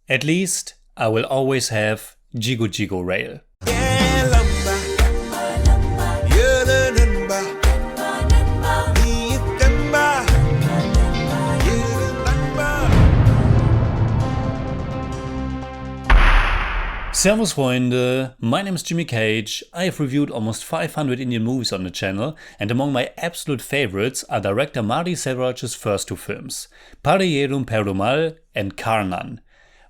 At least I will always have Jigo Jigo Rail. Servus Freunde, my name is Jimmy Cage. I have reviewed almost 500 Indian movies on the channel, and among my absolute favorites are director Selvaraj's first two films, Vadivelu Perumal and Karnan.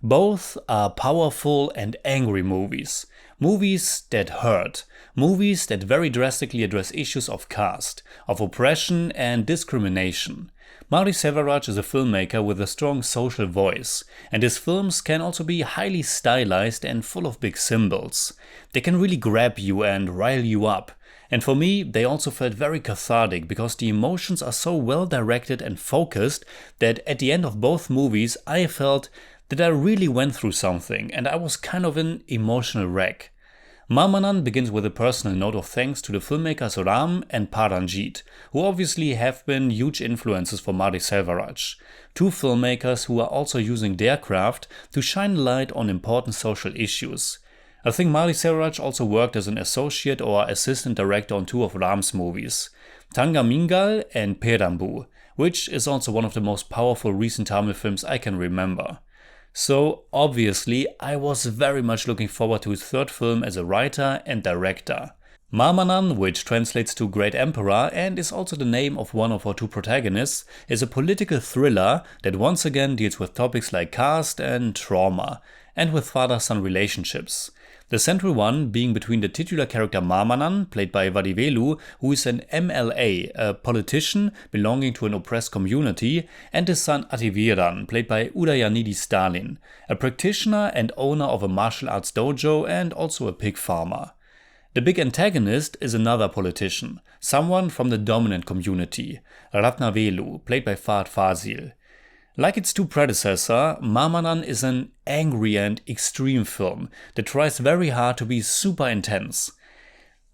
Both are powerful and angry movies. Movies that hurt. Movies that very drastically address issues of caste, of oppression and discrimination. Selvaraj is a filmmaker with a strong social voice, and his films can also be highly stylized and full of big symbols. They can really grab you and rile you up. And for me, they also felt very cathartic because the emotions are so well directed and focused that at the end of both movies I felt that I really went through something and I was kind of an emotional wreck. Maamannan begins with a personal note of thanks to the filmmakers Rahmans and Paranjit, who obviously have been huge influences for Selvaraj. Two filmmakers who are also using their craft to shine light on important social issues. I think Selvaraj also worked as an associate or assistant director on two of Rahm's movies, Thangamingal and Perambu, which is also one of the most powerful recent Tamil films I can remember. So obviously I was very much looking forward to his third film as a writer and director. Maamannan, which translates to Great Emperor and is also the name of one of our two protagonists, is a political thriller that once again deals with topics like caste and trauma, and with father-son relationships. The central one being between the titular character Maamannan, played by Vadivelu, who is an MLA, a politician belonging to an oppressed community, and his son Iren, played by Udayanidhi Stalin, a practitioner and owner of a martial arts dojo and also a pig farmer. The big antagonist is another politician, someone from the dominant community, Vadivelu, played by Fahad Fazil. Like its two predecessor, Maamannan is an angry and extreme film that tries very hard to be super intense.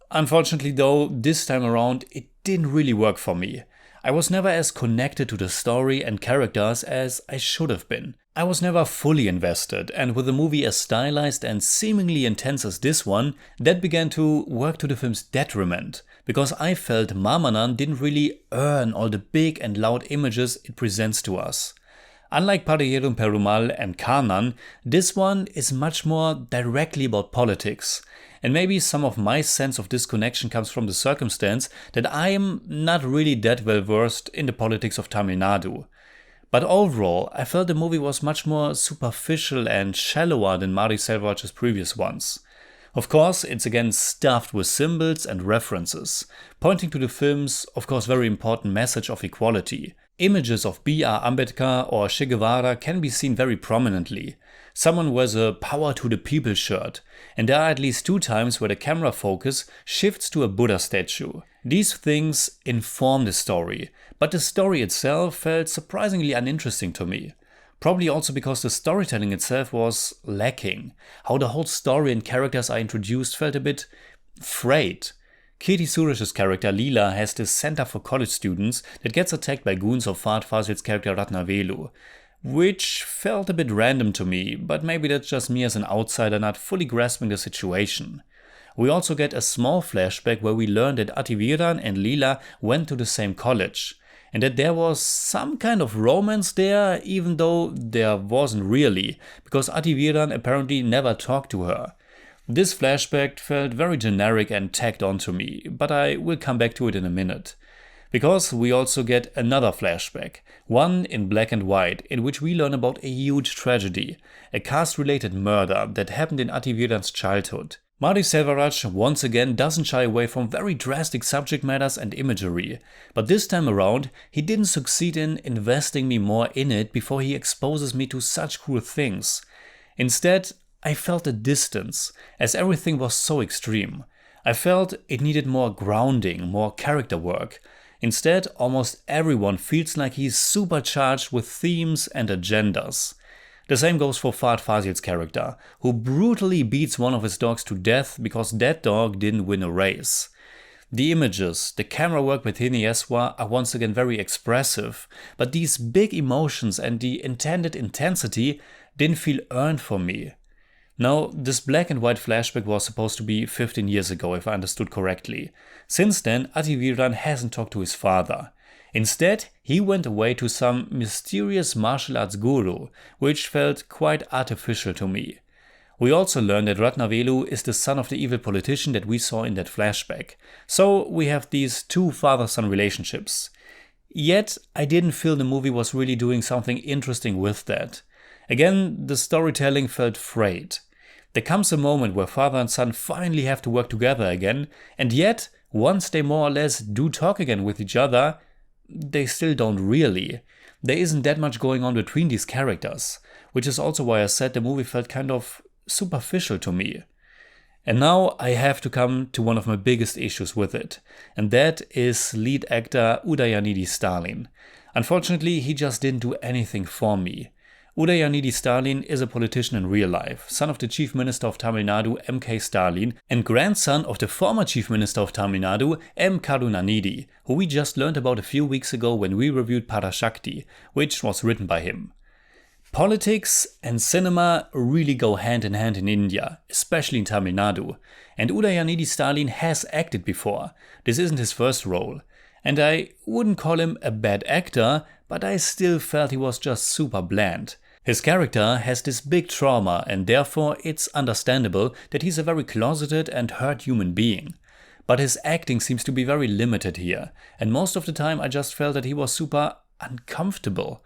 Unfortunately though, this time around it didn't really work for me. I was never as connected to the story and characters as I should have been. I was never fully invested, and with a movie as stylized and seemingly intense as this one, that began to work to the film's detriment, because I felt Maamannan didn't really earn all the big and loud images it presents to us. Unlike Vadivelu Perumal and Karnan, this one is much more directly about politics. And maybe some of my sense of disconnection comes from the circumstance that I am not really that well versed in the politics of Tamil Nadu. But overall, I felt the movie was much more superficial and shallower than Selvaraj's previous ones. Of course, it's again stuffed with symbols and references, pointing to the film's, of course, very important message of equality. Images of B.R. Ambedkar or Che Guevara can be seen very prominently. Someone wears a Power to the People shirt, and there are at least two times where the camera focus shifts to a Buddha statue. These things inform the story, but the story itself felt surprisingly uninteresting to me. Probably also because the storytelling itself was lacking. How the whole story and characters are introduced felt a bit frayed. Kirti Suresh's character Leela has this center for college students that gets attacked by goons of Fahad Fazil's character Vadivelu, which felt a bit random to me, but maybe that's just me as an outsider not fully grasping the situation. We also get a small flashback where we learn that Iren and Leela went to the same college, and that there was some kind of romance there, even though there wasn't really, because Iren apparently never talked to her. This flashback felt very generic and tacked on to me, but I will come back to it in a minute. Because we also get another flashback, one in black and white, in which we learn about a huge tragedy, a caste-related murder that happened in Iren's childhood. Selvaraj once again doesn't shy away from very drastic subject matters and imagery, but this time around he didn't succeed in investing me more in it before he exposes me to such cruel things. Instead, I felt a distance, as everything was so extreme. I felt it needed more grounding, more character work. Instead, almost everyone feels like he's supercharged with themes and agendas. The same goes for Fahad Fazil's character, who brutally beats one of his dogs to death because that dog didn't win a race. The images, the camera work with Hini Eswa are once again very expressive, but these big emotions and the intended intensity didn't feel earned for me. Now, this black and white flashback was supposed to be 15 years ago, if I understood correctly. Since then, Vadivelu hasn't talked to his father. Instead, he went away to some mysterious martial arts guru, which felt quite artificial to me. We also learned that Vadivelu is the son of the evil politician that we saw in that flashback. So we have these two father-son relationships. Yet, I didn't feel the movie was really doing something interesting with that. Again, the storytelling felt frayed. There comes a moment where father and son finally have to work together again, and yet, once they more or less do talk again with each other, they still don't really. There isn't that much going on between these characters, which is also why I said the movie felt kind of superficial to me. And now I have to come to one of my biggest issues with it, and that is lead actor Udayanidi Stalin. Unfortunately, he just didn't do anything for me. Udayanidi Stalin is a politician in real life, son of the Chief Minister of Tamil Nadu M.K. Stalin and grandson of the former Chief Minister of Tamil Nadu M. Karunanidhi, who we just learned about a few weeks ago when we reviewed Parashakti, which was written by him. Politics and cinema really go hand in hand in India, especially in Tamil Nadu, and Udayanidi Stalin has acted before. This isn't his first role. And I wouldn't call him a bad actor, but I still felt he was just super bland. His character has this big trauma, and therefore it's understandable that he's a very closeted and hurt human being. But his acting seems to be very limited here, and most of the time I just felt that he was super uncomfortable.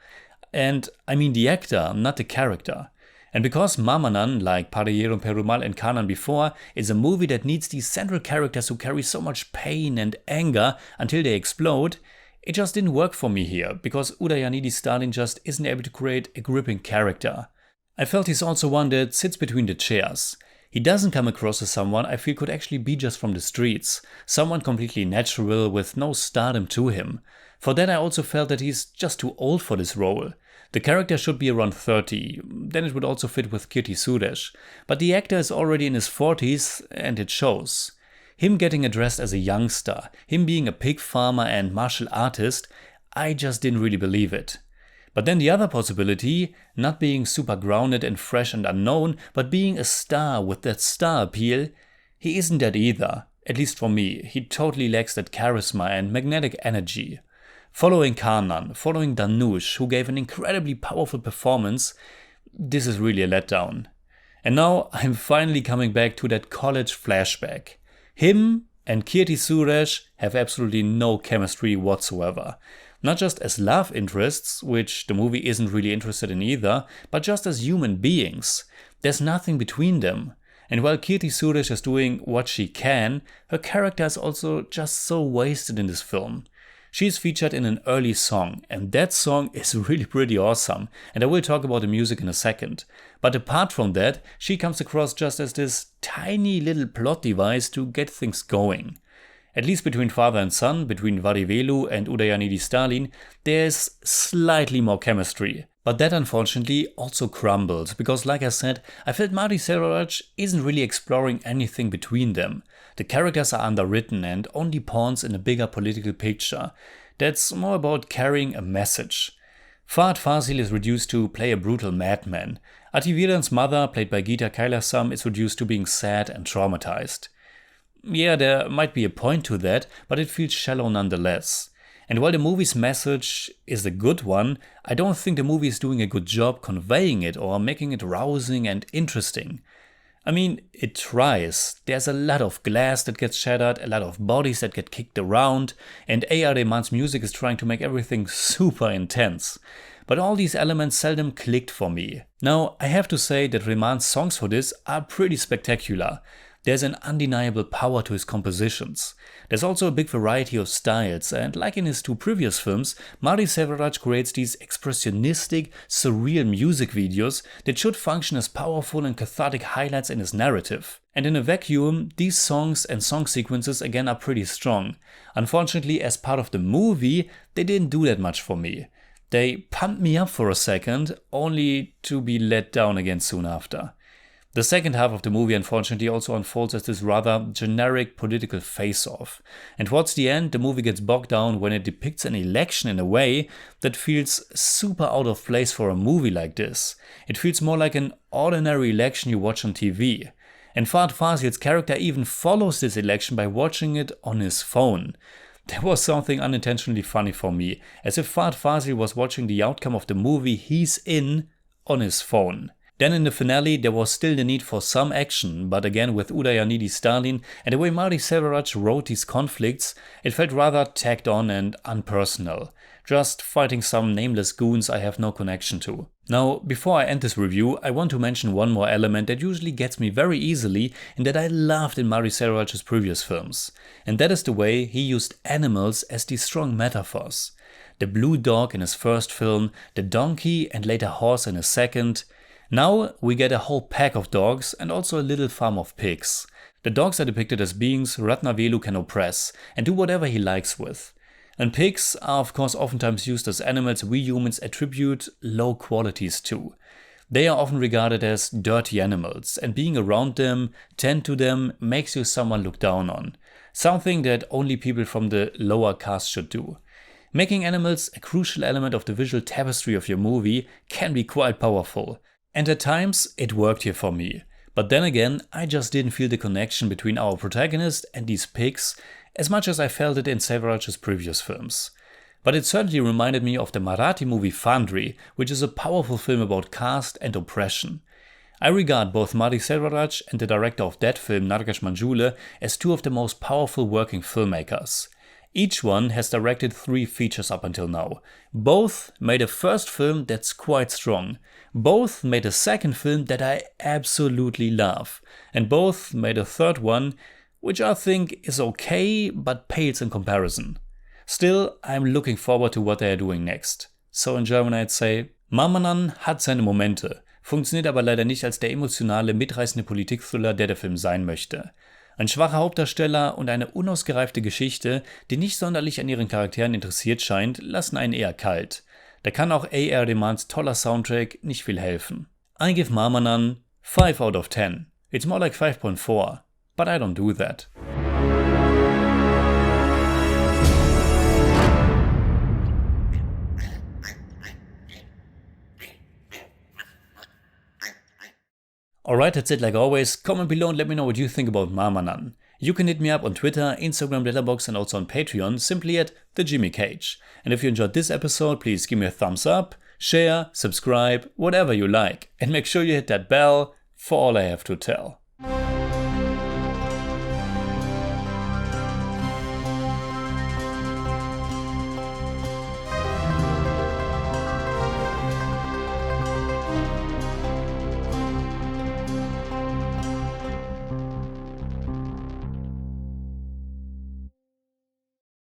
And I mean the actor, not the character. And because Maamannan, like Vadivelu, Perumal and Karnan before, is a movie that needs these central characters who carry so much pain and anger until they explode, it just didn't work for me here, because Udayanidi Stalin just isn't able to create a gripping character. I felt he's also one that sits between the chairs. He doesn't come across as someone I feel could actually be just from the streets, someone completely natural with no stardom to him. For that I also felt that he's just too old for this role. The character should be around 30, then it would also fit with Kirti Suresh, but the actor is already in his 40s and it shows. Him getting addressed as a youngster, him being a pig farmer and martial artist, I just didn't really believe it. But then the other possibility, not being super grounded and fresh and unknown, but being a star with that star appeal, he isn't that either. At least for me, he totally lacks that charisma and magnetic energy. Following Karnan, following Dhanush, who gave an incredibly powerful performance, this is really a letdown. And now I'm finally coming back to that college flashback. Him and Kirti Suresh have absolutely no chemistry whatsoever. Not just as love interests, which the movie isn't really interested in either, but just as human beings. There's nothing between them. And while Kirti Suresh is doing what she can, her character is also just so wasted in this film. She's featured in an early song, and that song is really pretty awesome, and I will talk about the music in a second. But apart from that, she comes across just as this tiny little plot device to get things going. At least between father and son, between Vadivelu and Udayanidi Stalin, there's slightly more chemistry. But that unfortunately also crumbles, because like I said, I felt Selvaraj isn't really exploring anything between them. The characters are underwritten and only pawns in a bigger political picture that's more about carrying a message. Fahad Fazil is reduced to play a brutal madman. Vadivele's mother, played by Geeta Kailasam, is reduced to being sad and traumatized. Yeah, there might be a point to that, but it feels shallow nonetheless. And while the movie's message is a good one, I don't think the movie is doing a good job conveying it or making it rousing and interesting. I mean, it tries. There's a lot of glass that gets shattered, a lot of bodies that get kicked around, and Rahman's music is trying to make everything super intense. But all these elements seldom clicked for me. Now, I have to say that Rahman's songs for this are pretty spectacular. There's an undeniable power to his compositions. There's also a big variety of styles, and like in his two previous films, Selvaraj creates these expressionistic, surreal music videos that should function as powerful and cathartic highlights in his narrative. And in a vacuum, these songs and song sequences again are pretty strong. Unfortunately, as part of the movie, they didn't do that much for me. They pumped me up for a second, only to be let down again soon after. The second half of the movie unfortunately also unfolds as this rather generic political face-off. And towards the end, the movie gets bogged down when it depicts an election in a way that feels super out of place for a movie like this. It feels more like an ordinary election you watch on TV. And Fahd Fazil's character even follows this election by watching it on his phone. There was something unintentionally funny for me, as if Fahd Fazil was watching the outcome of the movie he's in on his phone. Then in the finale there was still the need for some action, but again with Udayanidi Stalin and the way Marty Selvaraj wrote these conflicts, it felt rather tacked on and unpersonal. Just fighting some nameless goons I have no connection to. Now, before I end this review, I want to mention one more element that usually gets me very easily and that I loved in Marty Selvaraj's previous films. And that is the way he used animals as these strong metaphors. The blue dog in his first film, the donkey and later horse in his second. Now we get a whole pack of dogs and also a little farm of pigs. The dogs are depicted as beings Vadivelu can oppress and do whatever he likes with. And pigs are of course oftentimes used as animals we humans attribute low qualities to. They are often regarded as dirty animals, and being around them, tend to them, makes you someone looked down on. Something that only people from the lower caste should do. Making animals a crucial element of the visual tapestry of your movie can be quite powerful. And at times it worked here for me. But then again, I just didn't feel the connection between our protagonist and these pigs as much as I felt it in Selvaraj's previous films. But it certainly reminded me of the Marathi movie Fandri, which is a powerful film about caste and oppression. I regard both Marty Selvaraj and the director of that film, Nargesh Manjule, as two of the most powerful working filmmakers. Each one has directed 3 features up until now. Both made a first film that's quite strong. Both made a second film that I absolutely love. And both made a third one, which I think is okay, but pales in comparison. Still, I'm looking forward to what they are doing next. So in German I'd say, Maamannan hat seine Momente, funktioniert aber leider nicht als der emotionale, mitreißende Politik Thriller, der Film sein möchte. Ein schwacher Hauptdarsteller und eine unausgereifte Geschichte, die nicht sonderlich an ihren Charakteren interessiert scheint, lassen einen eher kalt. Da kann auch eher Rahmans toller Soundtrack nicht viel helfen. I give Maamannan 5 out of 10. It's more like 5.4, but I don't do that. Alright, that's it like always. Comment below and let me know what you think about Maamannan. You can hit me up on Twitter, Instagram, Letterboxd and also on Patreon, simply at TheJimmyCage. And if you enjoyed this episode, please give me a thumbs up, share, subscribe, whatever you like. And make sure you hit that bell for all I have to tell.